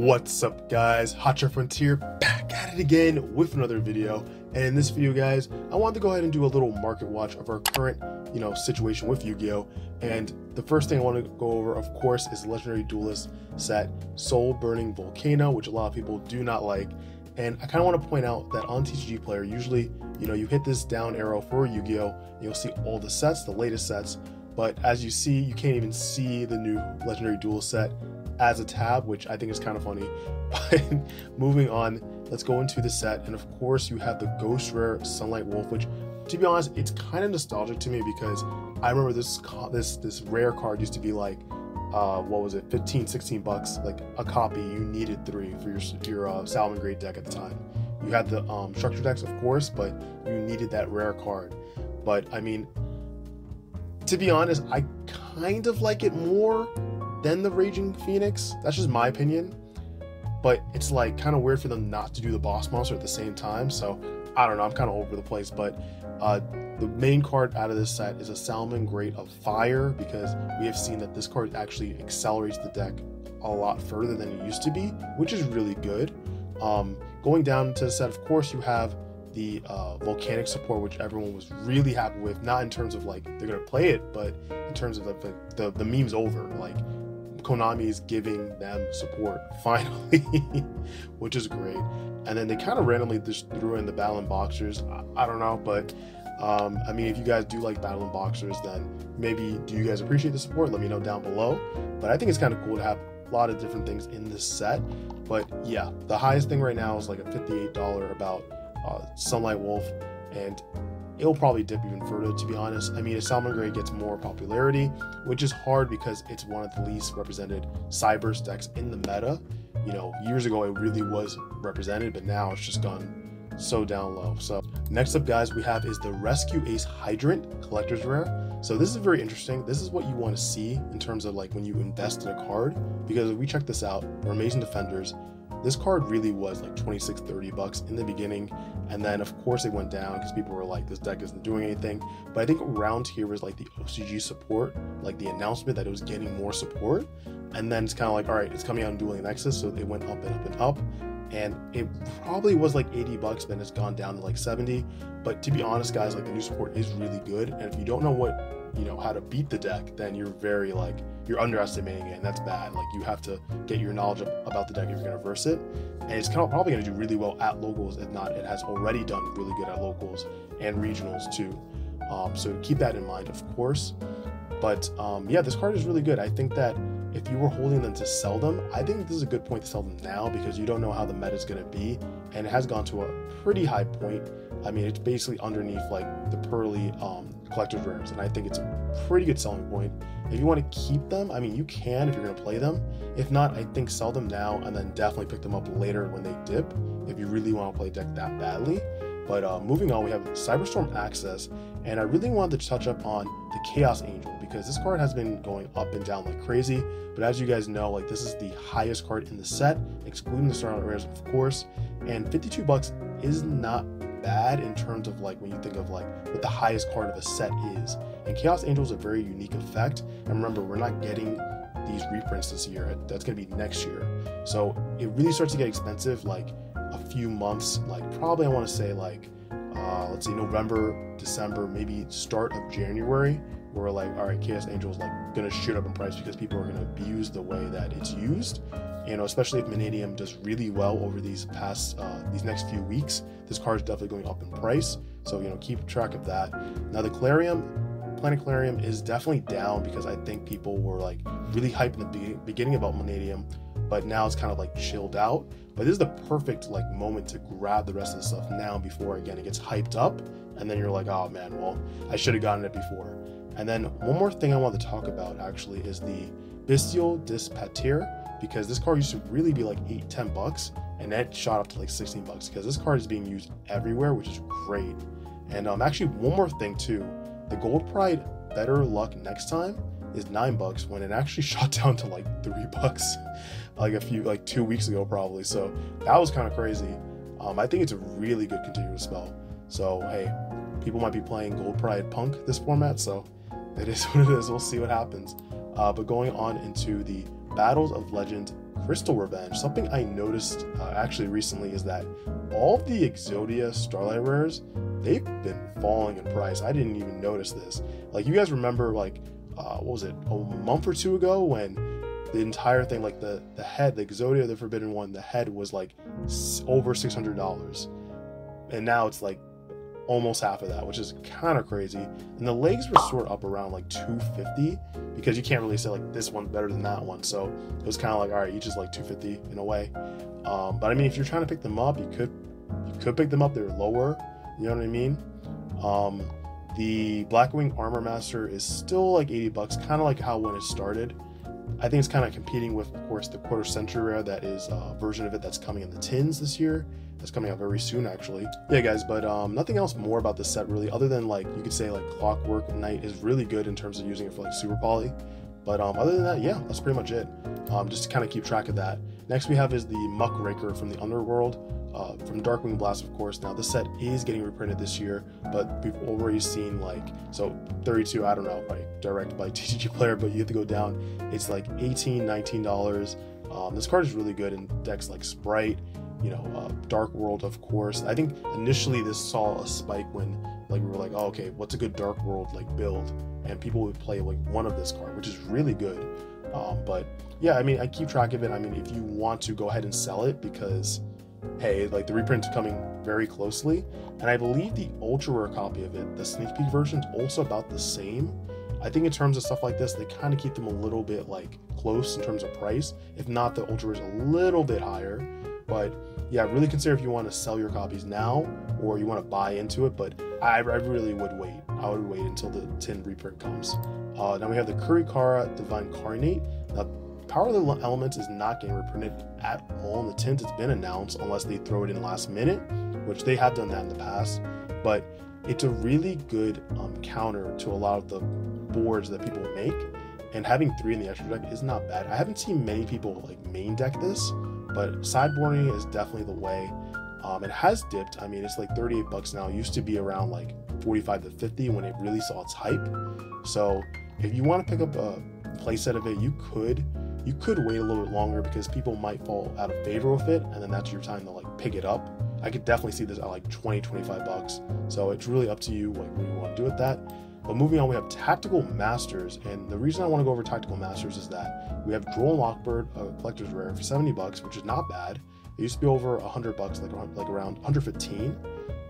What's up, guys? Hotshotfrontier back at it again with another video. And in this video, guys, I wanted to go ahead and do a little market watch of our current situation with Yu-Gi-Oh! And the first thing I want to go over, of course, is the Legendary Duelist set Soulburning Volcano, which a lot of people do not like. And I kind of want to point out that on TCG Player, usually you hit this down arrow for Yu-Gi-Oh! And you'll see all the sets, the latest sets. But as you see, you can't even see the new Legendary Duelist set as a tab, which I think is kind of funny. But moving on, let's go into the set. And of course, you have the Ghost Rare Sunlight Wolf, which, to be honest, it's kind of nostalgic to me because I remember this rare card used to be like, what was it, 15, 16 bucks, like a copy. You needed 3 for your Salmon Grade deck at the time. You had the structure decks, of course, but you needed that rare card. But I mean, to be honest, I kind of like it more than the Raging Phoenix. That's just my opinion. But it's like kind of weird for them not to do the boss monster at the same time. So I don't know, I'm kind of over the place. But the main card out of this set is a Salmon Grate of Fire, because we have seen that this card actually accelerates the deck a lot further than it used to be, which is really good. Going down to the set, of course, you have the volcanic support, which everyone was really happy with, not in terms of like they're gonna play it, but in terms of like the meme's over. Like, Konami is giving them support finally, which is great. And then they kind of randomly just threw in the Battle and Boxers. I don't know, but I mean, if you guys do like Battle and Boxers, then maybe do you guys appreciate the support? Let me know down below. But I think it's kind of cool to have a lot of different things in this set. But yeah, the highest thing right now is like a $58 about Sunlight Wolf, and it'll probably dip even further, to be honest. I mean, a Salmon Grade gets more popularity, which is hard because it's one of the least represented Cyberse decks in the meta. Years ago it really was represented, but now it's just gone so down low. So next up, guys, we have is the Rescue Ace Hydrant Collector's Rare. So this is very interesting. This is what you want to see in terms of like when you invest in a card, because if we check this out, we're Amazing Defenders. This card really was like 26, 30 bucks in the beginning, and then of course it went down because people were like, this deck isn't doing anything. But I think around here was like the OCG support, like the announcement that it was getting more support, and then it's kind of like, all right, it's coming out in Dueling Nexus, so it went up and up and up, and it probably was like 80 bucks, then it's gone down to like 70. But to be honest, guys, like the new support is really good, and if you don't know what how to beat the deck, then you're very like, you're underestimating it, and that's bad. Like, you have to get your knowledge about the deck if you're going to verse it, and it's probably going to do really well at locals. If not, it has already done really good at locals and regionals too. So keep that in mind, of course. But yeah, this card is really good. I think that if you were holding them to sell them, I think this is a good point to sell them now, because you don't know how the meta is going to be, and it has gone to a pretty high point. I mean, it's basically underneath like the Pearly Collector's Rares, and I think it's a pretty good selling point. If you want to keep them, I mean, you can if you're going to play them. If not, I think sell them now and then definitely pick them up later when they dip, if you really want to play a deck that badly. But moving on, we have Cyberstorm Access, and I really wanted to touch up on the Chaos Angel, because this card has been going up and down like crazy. But as you guys know, like, this is the highest card in the set, excluding the Starlight Rares, of course, and 52 bucks is not bad in terms of like when you think of like what the highest card of a set is. And Chaos Angel is a very unique effect, and remember, we're not getting these reprints this year. That's going to be next year, so it really starts to get expensive like a few months, like probably I want to say like let's see, November, December, maybe start of January, where like, all right, Chaos Angel is like gonna shoot up in price because people are gonna abuse the way that it's used. Especially if Vanadium does really well over these next few weeks, this card is definitely going up in price. So keep track of that. Now the Planet Clarium is definitely down, because I think people were like really hyped in the beginning about Vanadium, but now it's kind of like chilled out. But this is the perfect like moment to grab the rest of the stuff now, before again it gets hyped up, and then you're like, oh man, well, I should have gotten it before. And then one more thing I want to talk about actually is the Bestial Dispatir, because this card used to really be like 8-10 bucks, and that shot up to like 16 bucks because this card is being used everywhere, which is great. And actually, one more thing too, the Gold Pride Better Luck Next Time is 9 bucks, when it actually shot down to like 3 bucks like 2 weeks ago probably. So that was kind of crazy. I think it's a really good continuous spell. So hey, people might be playing Gold Pride Punk this format, so it is what it is. We'll see what happens. But going on into the Battles of Legend Crystal Revenge. Something I noticed actually recently is that all of the Exodia Starlight rares, they've been falling in price. I didn't even notice this. Like, you guys remember, like, what was it, a month or two ago, when the entire thing, like the head, the Exodia, the Forbidden One, the head was like over $600, and now it's like almost half of that, which is kind of crazy. And the legs were sort of up around like $250, because you can't really say like this one's better than that one, so it was kind of like, all right, each is like $250 in a way. But I mean, if you're trying to pick them up, you could pick them up. They're lower, you know what I mean? The Blackwing Armor Master is still like $80, kind of like how when it started. I think it's kind of competing with, of course, the quarter century rare that is a version of it that's coming in the tins this year. That's coming out very soon, actually. Yeah, guys, but nothing else more about this set really, other than like you could say like Clockwork Knight is really good in terms of using it for like super poly. But other than that, yeah, that's pretty much it. Just to kind of keep track of that. Next we have is the Muckraker from the Underworld. From Darkwing Blast, of course. Now this set is getting reprinted this year, but we've already seen like, so 32, I don't know, like directed by TCG Player, but you have to go down. It's like $18, $19. This card is really good in decks like Sprite, you know, Dark World, of course. I think initially this saw a spike when like we were like, oh, okay, what's a good Dark World like build? And people would play like one of this card, which is really good. But yeah, I mean, I keep track of it. I mean, if you want to go ahead and sell it, because hey, like the reprint's coming very closely, and I believe the ultra rare copy of it, the sneak peek version, is also about the same. I think in terms of stuff like this, they kind of keep them a little bit like close in terms of price. If not, the ultra rare is a little bit higher. But yeah, really consider if you want to sell your copies now or you want to buy into it. But I really would wait. I would wait until the tin reprint comes. Now we have the Kurikara Divine Carnate. Now, Power of the Elements is not getting reprinted at all in the tins. It's been announced, unless they throw it in last minute, which they have done that in the past. But it's a really good counter to a lot of the boards that people make, and having 3 in the extra deck is not bad. I haven't seen many people like main deck this, but sideboarding is definitely the way. It has dipped. I mean, it's like $38 now. It used to be around like 45 to 50 when it really saw its hype. So if you want to pick up a playset of it, you could wait a little bit longer, because people might fall out of favor with it, and then that's your time to like pick it up. I could definitely see this at like $20-25. So it's really up to you like what you want to do with that. But moving on, we have Tactical Masters, and the reason I want to go over Tactical Masters is that we have Droll and Lockbird, a collector's rare, for $70, which is not bad. It used to be over $100, like around 115.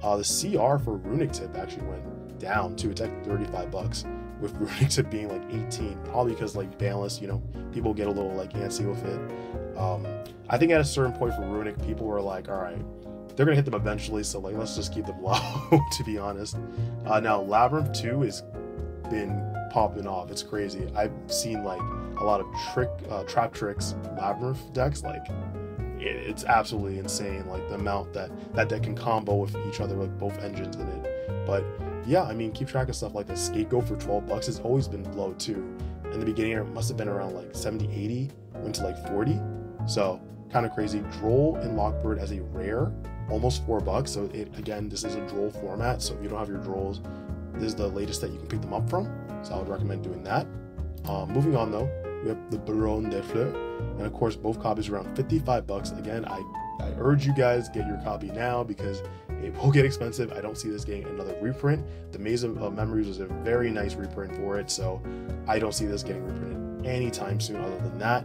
The CR for Runic Tip actually went down too. It's at $35, with Runic Tip being like 18, probably because like banless, you know, people get a little like antsy with it. I think at a certain point for Runic, people were like, all right, they're gonna hit them eventually, so like let's just keep them low, to be honest. Now Labyrinth 2 has been popping off. It's crazy. I've seen like a lot of trap tricks Labyrinth decks. Like it's absolutely insane, like the amount that deck can combo with each other with both engines in it. But yeah, I mean, keep track of stuff like the Scapegoat for $12 has always been low too. In the beginning, it must have been around like 70, 80, went to like 40. So kind of crazy. Droll and Lockbird as a rare, almost $4. So again, this is a Droll format. So if you don't have your Drolls, this is the latest that you can pick them up from. So I would recommend doing that. Moving on though, we have the Baron des Fleurs, and of course both copies around $55. Again, I urge you guys, get your copy now, because it will get expensive. I don't see this getting another reprint. The Maze of Memories was a very nice reprint for it, so I don't see this getting reprinted anytime soon other than that.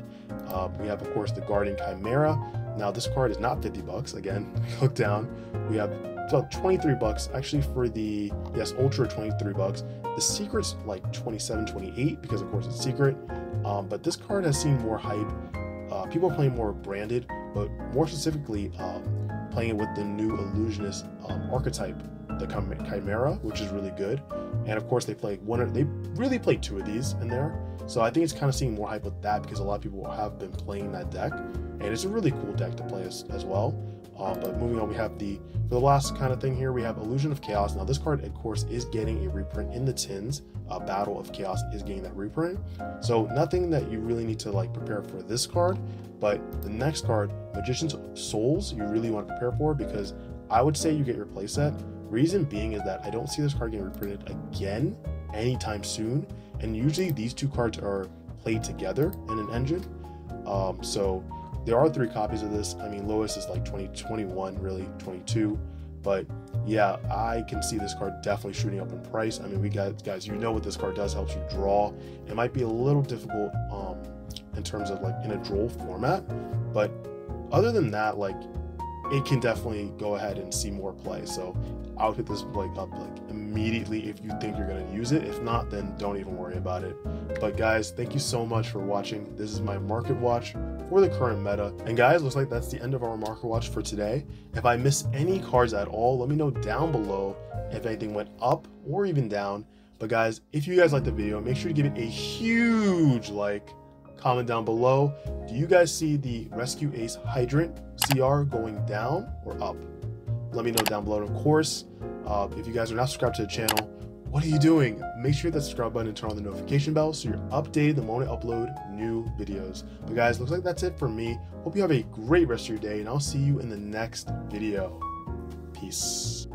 We have, of course, the Guardian Chimera. Now, this card is not $50. Again, look down. We have about $23 actually for the, yes, Ultra, $23. The Secret's like $27, $28, because of course it's Secret. But this card has seen more hype. People are playing more branded, but more specifically playing it with the new Illusionist archetype, the Chimera, which is really good. And of course they really play 2 of these in there. So I think it's kind of seeing more hype with that, because a lot of people have been playing that deck, and it's a really cool deck to play as well. But moving on, we have for the last kind of thing here, we have Illusion of Chaos. Now this card, of course, is getting a reprint in the tins. Battle of Chaos is getting that reprint. So nothing that you really need to like prepare for this card, but the next card, Magician's Souls, you really want to prepare for, because I would say you get your playset. Reason being is that I don't see this card getting reprinted again anytime soon, and usually these 2 cards are played together in an engine. So there are 3 copies of this. I mean, lowest is like 2021, really 22. But yeah, I can see this card definitely shooting up in price. I mean, we got, guys, you know what this card does, helps you draw. It might be a little difficult in terms of like in a droll format, but other than that, like it can definitely go ahead and see more play. So I would hit this like up like immediately if you think you're going to use it. If not, then don't even worry about it. But guys, thank you so much for watching. This is my market watch for the current meta. And guys, looks like that's the end of our market watch for today. If I miss any cards at all, let me know down below if anything went up or even down. But guys, if you guys liked the video, make sure to give it a huge like. Comment down below, do you guys see the Rescue Ace Hydrant CR going down or up? Let me know down below. And of course, if you guys are not subscribed to the channel, what are you doing? Make sure you hit that subscribe button and turn on the notification bell so you're updated the moment I upload new videos. But guys, looks like that's it for me. Hope you have a great rest of your day, and I'll see you in the next video. Peace.